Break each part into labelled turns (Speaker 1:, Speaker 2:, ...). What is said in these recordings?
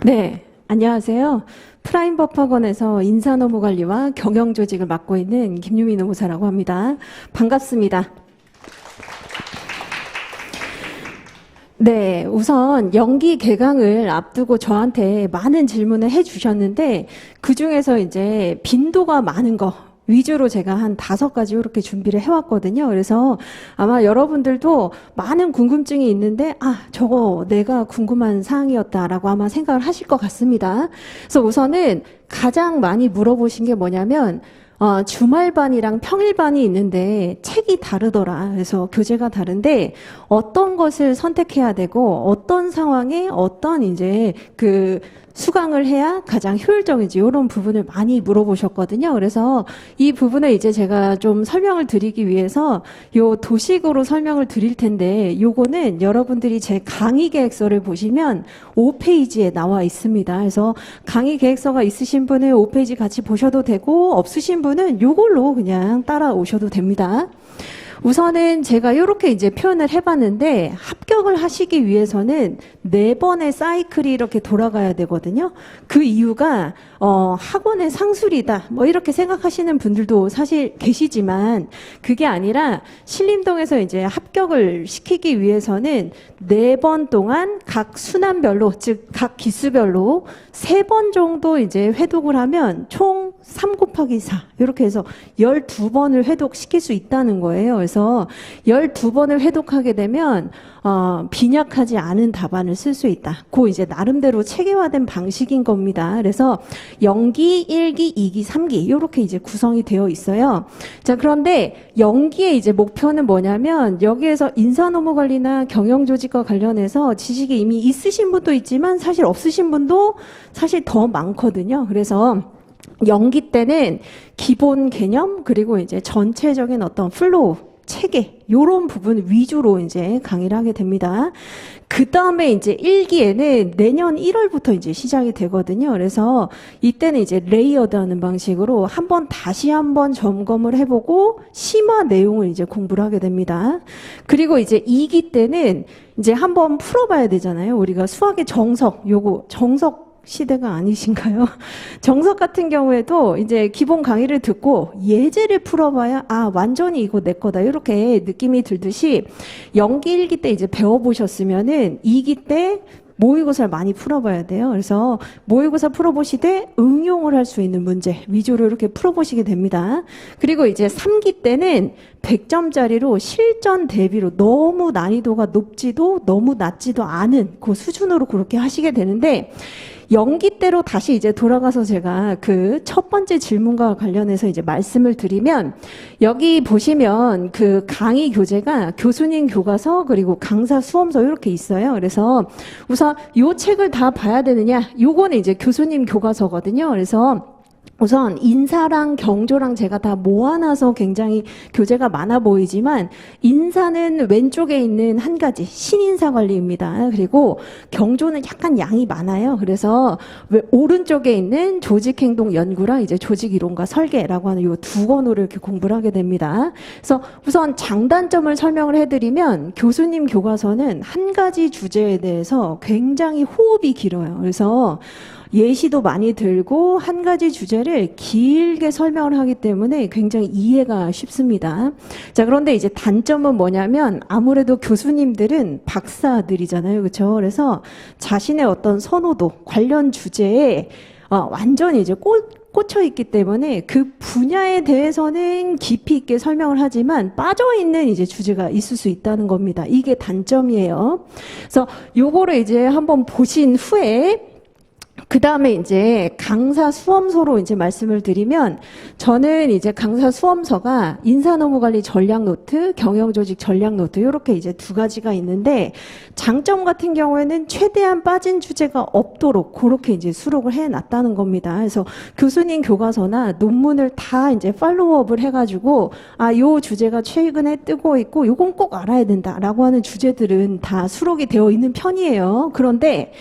Speaker 1: 네, 안녕하세요. 프라임버퍼건에서 인사노무관리와 경영조직을 맡고 있는 김유미 노무사라고 합니다. 반갑습니다. 네, 우선 연기 개강을 앞두고 저한테 많은 질문을 해주셨는데 그중에서 이제 빈도가 많은 거 위주로 제가 한 5가지 이렇게 준비를 해왔거든요. 그래서 아마 여러분들도 많은 궁금증이 있는데 저거 내가 궁금한 사항이었다라고 아마 생각을 하실 것 같습니다. 그래서 우선은 가장 많이 물어보신 게 뭐냐면 주말반이랑 평일반이 있는데 책이 다르더라. 그래서 교재가 다른데 어떤 것을 선택해야 되고 어떤 상황에 어떤 이제 수강을 해야 가장 효율적인지 이런 부분을 많이 물어보셨거든요. 그래서 이 부분을 이제 제가 좀 설명을 드리기 위해서 요 도식으로 설명을 드릴 텐데 요거는 여러분들이 제 강의 계획서를 보시면 5페이지에 나와 있습니다. 그래서 강의 계획서가 있으신 분은 5페이지 같이 보셔도 되고 없으신 분은 요걸로 그냥 따라오셔도 됩니다. 우선은 제가 이렇게 이제 표현을 해봤는데 합격을 하시기 위해서는 4번의 사이클이 이렇게 돌아가야 되거든요. 그 이유가 학원의 상술이다 뭐 이렇게 생각하시는 분들도 사실 계시지만 그게 아니라 신림동에서 이제 합격을 시키기 위해서는 4번 동안 각 순환별로 즉 각 기수별로 3번 정도 이제 회독을 하면 총 3 곱하기 4 이렇게 해서 12번을 회독시킬 수 있다는 거예요. 그래서 12번을 회독하게 되면 빈약하지 않은 답안을 쓸 수 있다. 그 이제 나름대로 체계화된 방식인 겁니다. 그래서 연기, 1기, 2기, 3기 이렇게 이제 구성이 되어 있어요. 자, 그런데 연기의 이제 목표는 뭐냐면 여기에서 인사노무관리나 경영조직과 관련해서 지식이 이미 있으신 분도 있지만 사실 없으신 분도 사실 더 많거든요. 그래서 연기 때는 기본 개념 그리고 이제 전체적인 어떤 플로우 체계 요런 부분 위주로 이제 강의를 하게 됩니다. 그 다음에 이제 1기에는 내년 1월부터 이제 시작이 되거든요. 그래서 이때는 이제 레이어드하는 방식으로 다시 한번 점검을 해보고 심화 내용을 이제 공부를 하게 됩니다. 그리고 이제 2기 때는 이제 한번 풀어봐야 되잖아요. 우리가 수학의 정석, 정석 시대가 아니신가요? 정석 같은 경우에도 이제 기본 강의를 듣고 예제를 풀어봐야 완전히 이거 내 거다 이렇게 느낌이 들듯이 연기 1기 때 이제 배워보셨으면은 2기 때 모의고사를 많이 풀어봐야 돼요. 그래서 모의고사 풀어보시되 응용을 할 수 있는 문제 위주로 이렇게 풀어보시게 됩니다. 그리고 이제 3기 때는 100점짜리로 실전 대비로 너무 난이도가 높지도 너무 낮지도 않은 그 수준으로 그렇게 하시게 되는데 연기 때로 다시 이제 돌아가서 제가 그 첫 번째 질문과 관련해서 이제 말씀을 드리면 여기 보시면 그 강의 교재가 교수님 교과서 그리고 강사 수험서 이렇게 있어요. 그래서 우선 요 책을 다 봐야 되느냐? 요거는 이제 교수님 교과서거든요. 그래서 우선 인사랑 경조랑 제가 다 모아놔서 굉장히 교재가 많아 보이지만 인사는 왼쪽에 있는 한 가지 신인사관리입니다. 그리고 경조는 약간 양이 많아요. 그래서 오른쪽에 있는 조직행동연구랑 이제 조직이론과 설계라고 하는 이 2권으로 이렇게 공부를 하게 됩니다. 그래서 우선 장단점을 설명을 해드리면 교수님 교과서는 한 가지 주제에 대해서 굉장히 호흡이 길어요. 그래서 예시도 많이 들고 한 가지 주제를 길게 설명을 하기 때문에 굉장히 이해가 쉽습니다. 자, 그런데 이제 단점은 뭐냐면 아무래도 교수님들은 박사들이잖아요. 그렇죠? 그래서 자신의 어떤 선호도, 관련 주제에 완전히 이제 꽂혀 있기 때문에 그 분야에 대해서는 깊이 있게 설명을 하지만 빠져있는 이제 주제가 있을 수 있다는 겁니다. 이게 단점이에요. 그래서 요거를 이제 한번 보신 후에 그 다음에 이제 강사 수험서로 이제 말씀을 드리면 저는 이제 강사 수험서가 인사노무관리 전략 노트, 경영조직 전략 노트 이렇게 이제 2가지가 있는데 장점 같은 경우에는 최대한 빠진 주제가 없도록 그렇게 이제 수록을 해놨다는 겁니다. 그래서 교수님 교과서나 논문을 다 이제 팔로우업을 해가지고 요 주제가 최근에 뜨고 있고 요건 꼭 알아야 된다라고 하는 주제들은 다 수록이 되어 있는 편이에요. 그런데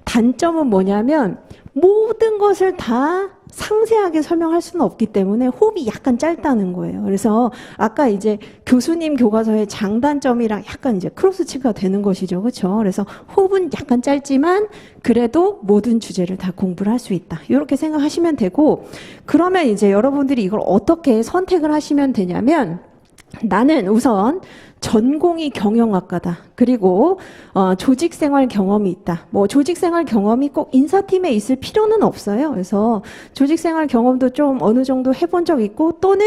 Speaker 1: 단점은 뭐냐면 모든 것을 다 상세하게 설명할 수는 없기 때문에 호흡이 약간 짧다는 거예요. 그래서 아까 이제 교수님 교과서의 장단점이랑 약간 이제 크로스치가 되는 것이죠. 그렇죠? 그래서 호흡은 약간 짧지만 그래도 모든 주제를 다 공부를 할 수 있다. 이렇게 생각하시면 되고, 그러면 이제 여러분들이 이걸 어떻게 선택을 하시면 되냐면, 나는 우선 전공이 경영학과다. 그리고 조직생활 경험이 있다. 뭐 조직생활 경험이 꼭 인사팀에 있을 필요는 없어요. 그래서 조직생활 경험도 좀 어느 정도 해본 적 있고, 또는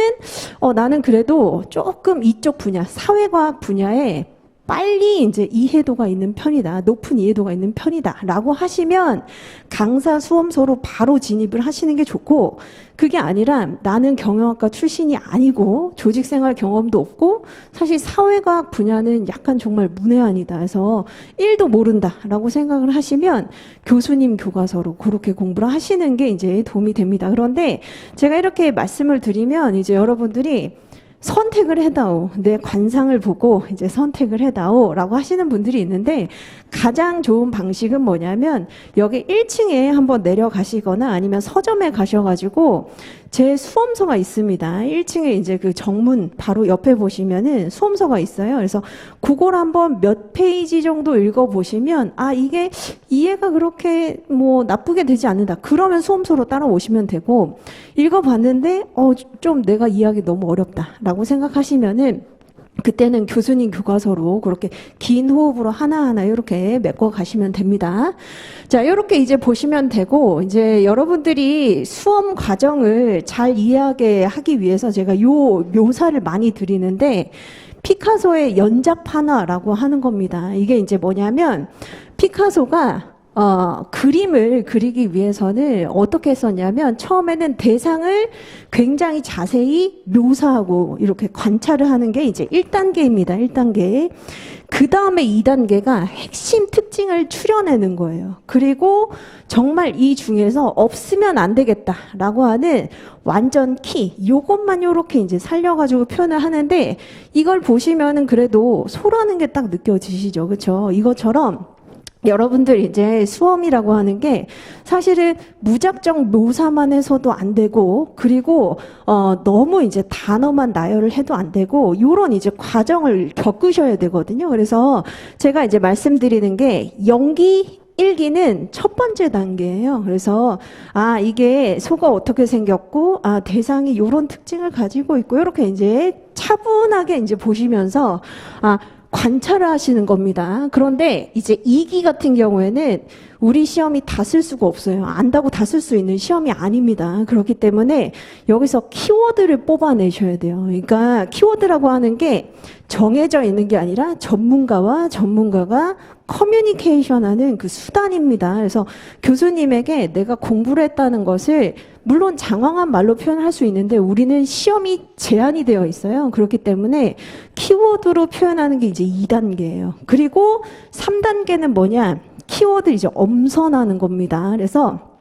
Speaker 1: 나는 그래도 조금 이쪽 분야, 사회과학 분야에 빨리 이제 이해도가 있는 편이다. 높은 이해도가 있는 편이다. 라고 하시면 강사 수험서로 바로 진입을 하시는 게 좋고, 그게 아니라 나는 경영학과 출신이 아니고 조직생활 경험도 없고 사실 사회과학 분야는 약간 정말 문외한이다 해서 1도 모른다 라고 생각을 하시면 교수님 교과서로 그렇게 공부를 하시는 게 이제 도움이 됩니다. 그런데 제가 이렇게 말씀을 드리면 이제 여러분들이 선택을 해다오. 내 관상을 보고 이제 선택을 해다오. 라고 하시는 분들이 있는데, 가장 좋은 방식은 뭐냐면, 여기 1층에 한번 내려가시거나 아니면 서점에 가셔가지고, 제 수험서가 있습니다. 1층에 이제 그 정문 바로 옆에 보시면은 수험서가 있어요. 그래서 그걸 한번 몇 페이지 정도 읽어보시면, 아, 이게 이해가 그렇게 뭐 나쁘게 되지 않는다. 그러면 수험서로 따라오시면 되고, 읽어봤는데, 좀 내가 이해하기 너무 어렵다. 라고 생각하시면은, 그때는 교수님 교과서로 그렇게 긴 호흡으로 하나하나 이렇게 메꿔 가시면 됩니다. 자, 이렇게 이제 보시면 되고, 이제 여러분들이 수험 과정을 잘 이해하게 하기 위해서 제가 요 묘사를 많이 드리는데, 피카소의 연작판화라고 하는 겁니다. 이게 이제 뭐냐면, 피카소가 그림을 그리기 위해서는 어떻게 했었냐면 처음에는 대상을 굉장히 자세히 묘사하고 이렇게 관찰을 하는 게 이제 1단계입니다. 1단계. 그 다음에 2단계가 핵심 특징을 추려내는 거예요. 그리고 정말 이 중에서 없으면 안 되겠다라고 하는 완전 키, 요것만 요렇게 이제 살려가지고 표현을 하는데, 이걸 보시면은 그래도 소라는 게 딱 느껴지시죠. 그렇죠? 이것처럼 여러분들 이제 수험이라고 하는 게 사실은 무작정 묘사만 해서도 안 되고, 그리고 너무 이제 단어만 나열을 해도 안 되고, 요런 이제 과정을 겪으셔야 되거든요. 그래서 제가 이제 말씀드리는 게 연기 1기는 첫 번째 단계예요. 그래서 이게 소가 어떻게 생겼고, 대상이 요런 특징을 가지고 있고, 이렇게 이제 차분하게 이제 보시면서 관찰을 하시는 겁니다. 그런데 이제 2기 같은 경우에는 우리 시험이 다 쓸 수가 없어요. 안다고 다 쓸 수 있는 시험이 아닙니다. 그렇기 때문에 여기서 키워드를 뽑아내셔야 돼요. 그러니까 키워드라고 하는 게 정해져 있는 게 아니라 전문가와 전문가가 커뮤니케이션하는 그 수단입니다. 그래서 교수님에게 내가 공부를 했다는 것을 물론 장황한 말로 표현할 수 있는데 우리는 시험이 제한이 되어 있어요. 그렇기 때문에 키워드로 표현하는 게 이제 2단계예요. 그리고 3단계는 뭐냐? 키워드 이제 엄선하는 겁니다. 그래서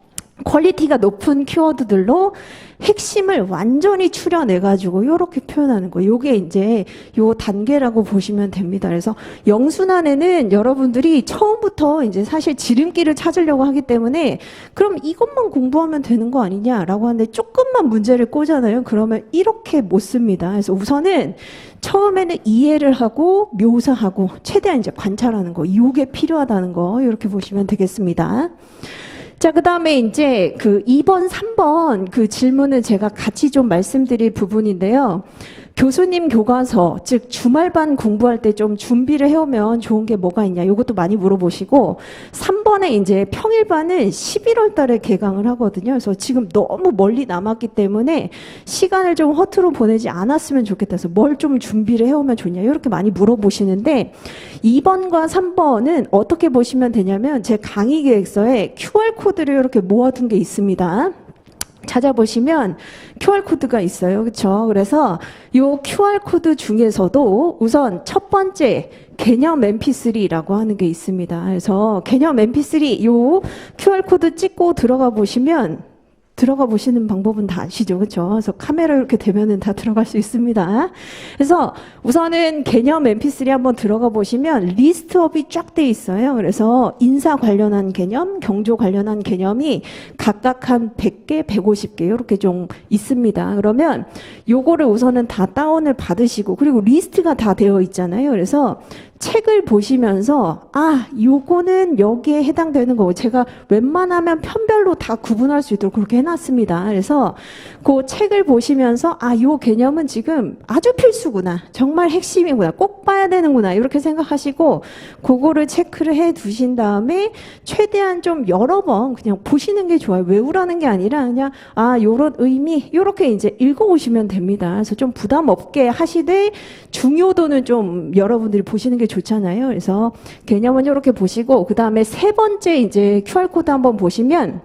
Speaker 1: 퀄리티가 높은 키워드들로 핵심을 완전히 추려내가지고 이렇게 표현하는 거예요. 요게 이제 요 단계라고 보시면 됩니다. 그래서 영순환에는 여러분들이 처음부터 이제 사실 지름길을 찾으려고 하기 때문에 그럼 이것만 공부하면 되는 거 아니냐라고 하는데 조금만 문제를 꼬잖아요. 그러면 이렇게 못 씁니다. 그래서 우선은 처음에는 이해를 하고 묘사하고 최대한 이제 관찰하는 거, 요게 필요하다는 거 이렇게 보시면 되겠습니다. 자, 그 다음에 이제 그 2번, 3번 그 질문은 제가 같이 좀 말씀드릴 부분인데요. 교수님 교과서, 즉 주말반 공부할 때 좀 준비를 해오면 좋은 게 뭐가 있냐, 이것도 많이 물어보시고, 3번에 이제 평일반은 11월 달에 개강을 하거든요. 그래서 지금 너무 멀리 남았기 때문에 시간을 좀 허투루 보내지 않았으면 좋겠다 해서 뭘 좀 준비를 해오면 좋냐, 이렇게 많이 물어보시는데, 2번과 3번은 어떻게 보시면 되냐면 제 강의 계획서에 QR코드를 이렇게 모아둔 게 있습니다. 찾아보시면 QR코드가 있어요. 그렇죠? 그래서 요 QR코드 중에서도 우선 첫 번째 개념 mp3라고 하는 게 있습니다. 그래서 개념 mp3 요 QR코드 찍고 들어가 보시면 들어가 보시는 방법은 다 아시죠? 그렇죠? 그래서 카메라 이렇게 되면은 다 들어갈 수 있습니다. 그래서 우선은 개념 mp3 한번 들어가 보시면 리스트업이 쫙 돼 있어요. 그래서 인사 관련한 개념, 경조 관련한 개념이 각각 한 100개, 150개 이렇게 좀 있습니다. 그러면 요거를 우선은 다 다운을 받으시고, 그리고 리스트가 다 되어 있잖아요. 그래서 책을 보시면서 요거는 여기에 해당되는 거고, 제가 웬만하면 편별로 다 구분할 수 있도록 그렇게 해놨습니다. 그래서 그 책을 보시면서 요 개념은 지금 아주 필수구나, 정말 핵심이구나, 꼭 봐야 되는구나 이렇게 생각하시고 그거를 체크를 해 두신 다음에 최대한 좀 여러 번 그냥 보시는 게 좋아요. 외우라는 게 아니라 그냥 요런 의미 요렇게 이제 읽어오시면 됩니다. 그래서 좀 부담 없게 하시되 중요도는 좀 여러분들이 보시는 게 좋잖아요. 그래서 개념은 이렇게 보시고, 그 다음에 세 번째 이제 QR코드 한번 보시면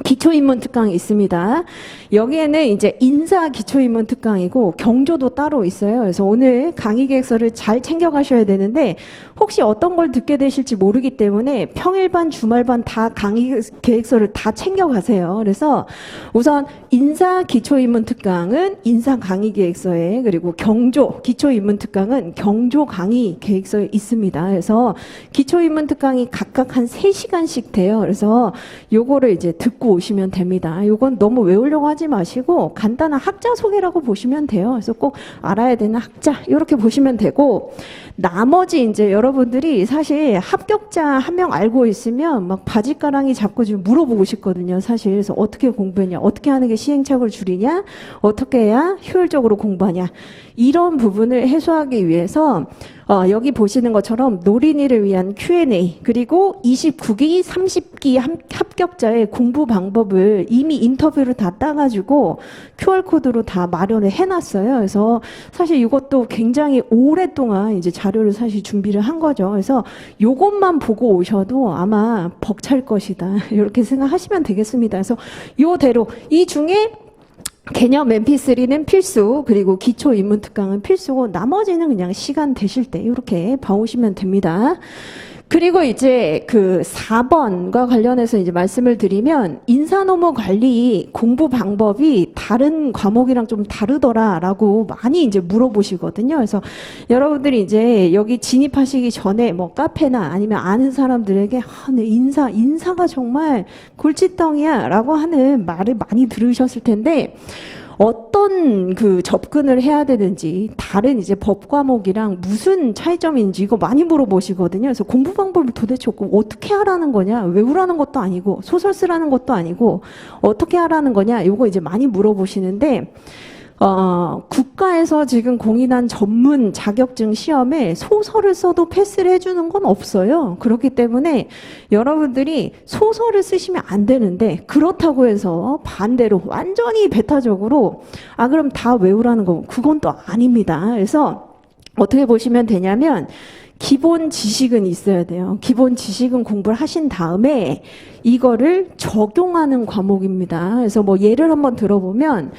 Speaker 1: 기초인문 특강이 있습니다. 여기에는 이제 인사 기초인문 특강이고 경조도 따로 있어요. 그래서 오늘 강의 계획서를 잘 챙겨가셔야 되는데, 혹시 어떤 걸 듣게 되실지 모르기 때문에 평일반, 주말반 다 강의 계획서를 다 챙겨가세요. 그래서 우선 인사 기초인문 특강은 인사 강의 계획서에, 그리고 경조 기초인문 특강은 경조 강의 계획서에 있습니다. 그래서 기초인문 특강이 각각 한 3시간씩 돼요. 그래서 요거를 이제 듣고 오시면 됩니다. 요건 너무 외우려고 하지 마시고 간단한 학자 소개라고 보시면 돼요. 그래서 꼭 알아야 되는 학자 이렇게 보시면 되고, 나머지 이제 여러분들이 사실 합격자 한 명 알고 있으면 막 바지가랑이 잡고 좀 물어보고 싶거든요. 사실 그래서 어떻게 공부했냐, 어떻게 하는 게 시행착오를 줄이냐, 어떻게 해야 효율적으로 공부하냐, 이런 부분을 해소하기 위해서 여기 보시는 것처럼 노린이를 위한 Q&A, 그리고 29기, 30기 합격자의 공부 방법을 이미 인터뷰를 다 따가지고 QR코드로 다 마련을 해놨어요. 그래서 사실 이것도 굉장히 오랫동안 이제 자료를 사실 준비를 한 거죠. 그래서 요것만 보고 오셔도 아마 벅찰 것이다, 이렇게 생각하시면 되겠습니다. 그래서 요대로 이 중에 개념 mp3는 필수, 그리고 기초 인문 특강은 필수고 나머지는 그냥 시간 되실 때 이렇게 봐오시면 됩니다. 그리고 이제 그 4번과 관련해서 이제 말씀을 드리면, 인사노무 관리 공부 방법이 다른 과목이랑 좀 다르더라라고 많이 이제 물어보시거든요. 그래서 여러분들이 이제 여기 진입하시기 전에 뭐 카페나 아니면 아는 사람들에게 내 인사가 정말 골칫덩이야라고 하는 말을 많이 들으셨을 텐데, 어떤 그 접근을 해야 되는지, 다른 이제 법 과목이랑 무슨 차이점인지 이거 많이 물어보시거든요. 그래서 공부 방법을 도대체 어떻게 하라는 거냐, 외우라는 것도 아니고 소설 쓰라는 것도 아니고 어떻게 하라는 거냐, 이거 이제 많이 물어보시는데, 국가에서 지금 공인한 전문 자격증 시험에 소설을 써도 패스를 해주는 건 없어요. 그렇기 때문에 여러분들이 소설을 쓰시면 안 되는데, 그렇다고 해서 반대로 완전히 배타적으로 그럼 다 외우라는 거, 그건 또 아닙니다. 그래서 어떻게 보시면 되냐면, 기본 지식은 있어야 돼요. 기본 지식은 공부를 하신 다음에 이거를 적용하는 과목입니다. 그래서 뭐 예를 한번 들어보면,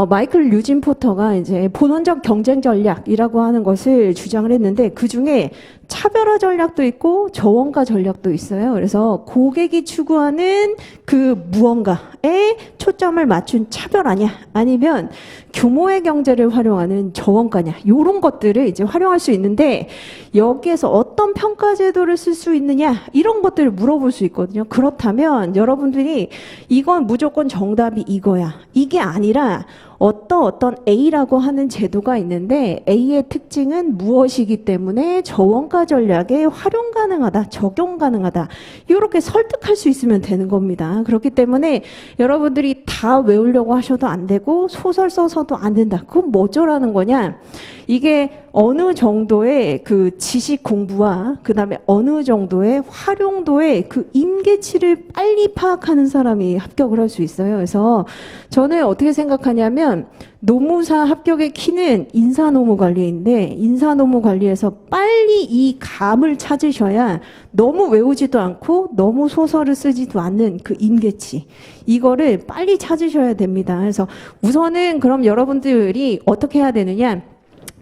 Speaker 1: 마이클 류진 포터가 이제 본원적 경쟁 전략이라고 하는 것을 주장을 했는데, 그 중에 차별화 전략도 있고 저원가 전략도 있어요. 그래서 고객이 추구하는 그 무언가에 초점을 맞춘 차별화냐, 아니면 규모의 경제를 활용하는 저원가냐, 이런 것들을 이제 활용할 수 있는데, 여기에서 어떤 평가 제도를 쓸 수 있느냐, 이런 것들을 물어볼 수 있거든요. 그렇다면 여러분들이 이건 무조건 정답이 이거야, 이게 아니라 어떤 A라고 하는 제도가 있는데 A의 특징은 무엇이기 때문에 저원가 전략에 활용 가능하다, 적용 가능하다, 이렇게 설득할 수 있으면 되는 겁니다. 그렇기 때문에 여러분들이 다 외우려고 하셔도 안 되고 소설 써서도 안 된다. 그건 뭐 어쩌라는 거냐, 이게 어느 정도의 그 지식 공부와 그 다음에 어느 정도의 활용도의 그 임계치를 빨리 파악하는 사람이 합격을 할 수 있어요. 그래서 저는 어떻게 생각하냐면, 노무사 합격의 키는 인사노무 관리인데, 인사노무 관리에서 빨리 이 감을 찾으셔야 너무 외우지도 않고 너무 소설을 쓰지도 않는 그 임계치, 이거를 빨리 찾으셔야 됩니다. 그래서 우선은 그럼 여러분들이 어떻게 해야 되느냐,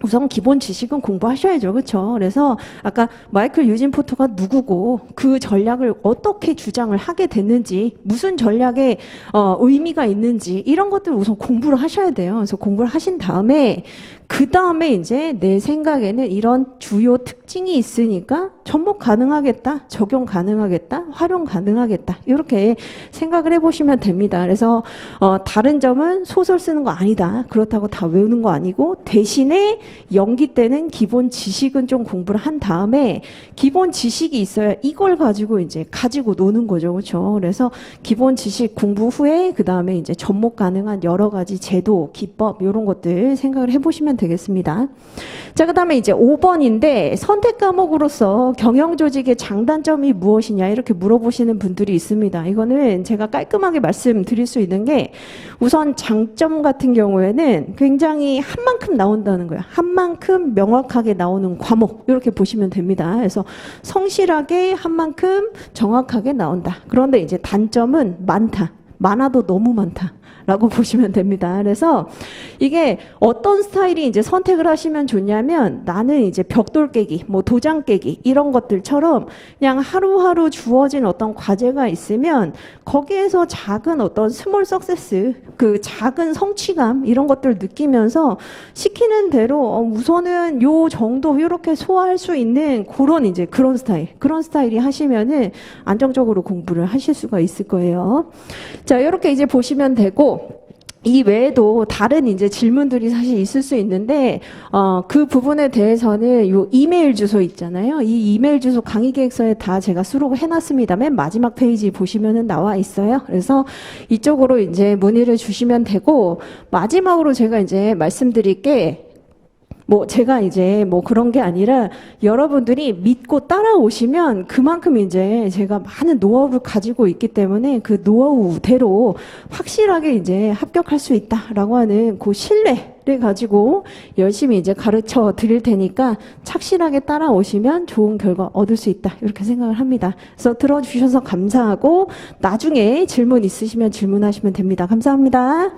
Speaker 1: 우선 기본 지식은 공부하셔야죠. 그렇죠? 그래서 아까 마이클 유진 포터가 누구고 그 전략을 어떻게 주장을 하게 됐는지 무슨 전략에 의미가 있는지 이런 것들 우선 공부를 하셔야 돼요. 그래서 공부를 하신 다음에 그 다음에 이제 내 생각에는 이런 주요 특징이 있으니까 접목 가능하겠다, 적용 가능하겠다, 활용 가능하겠다 이렇게 생각을 해보시면 됩니다. 그래서 다른 점은 소설 쓰는 거 아니다. 그렇다고 다 외우는 거 아니고 대신에 연기 때는 기본 지식은 좀 공부를 한 다음에 기본 지식이 있어야 이걸 가지고 이제 가지고 노는 거죠. 그렇죠? 그래서 기본 지식 공부 후에 그 다음에 이제 접목 가능한 여러 가지 제도, 기법 이런 것들 생각을 해보시면 되겠습니다. 자, 그 다음에 이제 5번인데 선택 과목으로서 경영조직의 장단점이 무엇이냐 이렇게 물어보시는 분들이 있습니다. 이거는 제가 깔끔하게 말씀드릴 수 있는 게 우선 장점 같은 경우에는 굉장히 한 만큼 나온다는 거예요. 한 만큼 명확하게 나오는 과목 이렇게 보시면 됩니다. 그래서 성실하게 한 만큼 정확하게 나온다. 그런데 이제 단점은 많다. 많아도 너무 많다. 라고 보시면 됩니다. 그래서 이게 어떤 스타일이 이제 선택을 하시면 좋냐면 나는 이제 벽돌 깨기, 뭐 도장 깨기 이런 것들처럼 그냥 하루하루 주어진 어떤 과제가 있으면 거기에서 작은 어떤 스몰 석세스, 그 작은 성취감 이런 것들 느끼면서 시키는 대로 우선은 요 정도 이렇게 소화할 수 있는 그런 이제 그런 스타일이 하시면은 안정적으로 공부를 하실 수가 있을 거예요. 자, 이렇게 이제 보시면 되고 이 외에도 다른 이제 질문들이 사실 있을 수 있는데 그 부분에 대해서는 요 이메일 주소 있잖아요. 이 이메일 주소 강의 계획서에 다 제가 수록을 해놨습니다. 맨 마지막 페이지 보시면은 나와 있어요. 그래서 이쪽으로 이제 문의를 주시면 되고 마지막으로 제가 이제 말씀드릴 게 뭐 제가 이제 뭐 그런 게 아니라 여러분들이 믿고 따라오시면 그만큼 이제 제가 많은 노하우를 가지고 있기 때문에 그 노하우대로 확실하게 이제 합격할 수 있다라고 하는 그 신뢰를 가지고 열심히 이제 가르쳐 드릴 테니까 착실하게 따라오시면 좋은 결과 얻을 수 있다 이렇게 생각을 합니다. 그래서 들어주셔서 감사하고 나중에 질문 있으시면 질문하시면 됩니다. 감사합니다.